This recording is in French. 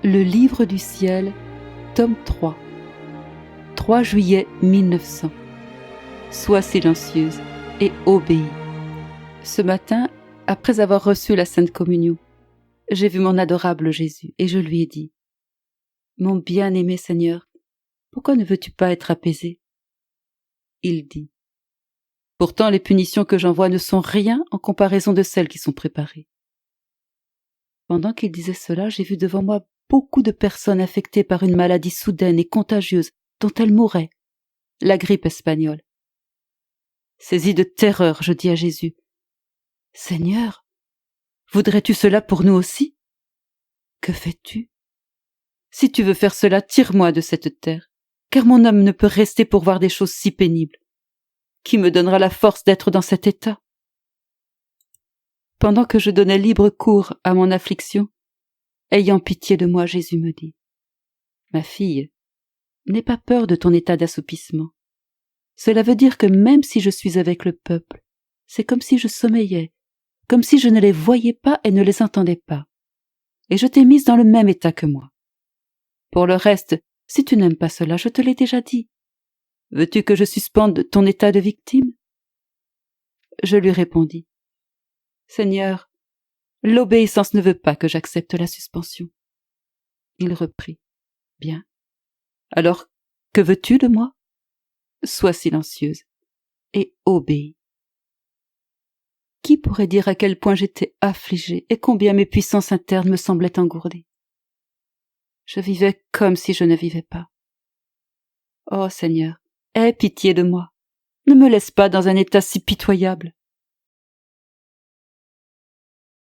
Le livre du ciel, tome 3, 3 juillet 1900. Sois silencieuse et obéis. Ce matin, après avoir reçu la Sainte Communion, j'ai vu mon adorable Jésus et je lui ai dit : Mon bien-aimé Seigneur, pourquoi ne veux-tu pas être apaisé ? Il dit : Pourtant les punitions que j'envoie ne sont rien en comparaison de celles qui sont préparées. Pendant qu'il disait cela, j'ai vu devant moi beaucoup de personnes affectées par une maladie soudaine et contagieuse dont elles mouraient, la grippe espagnole. Saisi de terreur, je dis à Jésus : Seigneur, voudrais-tu cela pour nous aussi ? Que fais-tu ? Si tu veux faire cela, tire-moi de cette terre, car mon âme ne peut rester pour voir des choses si pénibles. Qui me donnera la force d'être dans cet état ? Pendant que je donnais libre cours à mon affliction, ayant pitié de moi, Jésus me dit : Ma fille, n'aie pas peur de ton état d'assoupissement. Cela veut dire que même si je suis avec le peuple, c'est comme si je sommeillais, comme si je ne les voyais pas et ne les entendais pas. Et je t'ai mise dans le même état que moi. Pour le reste, si tu n'aimes pas cela, je te l'ai déjà dit. Veux-tu que je suspende ton état de victime ? Je lui répondis : Seigneur, l'obéissance ne veut pas que j'accepte la suspension. Il reprit : Bien. Alors, que veux-tu de moi ? Sois silencieuse et obéis. Qui pourrait dire à quel point j'étais affligée et combien mes puissances internes me semblaient engourdies ? Je vivais comme si je ne vivais pas. Oh Seigneur, aie pitié de moi. Ne me laisse pas dans un état si pitoyable.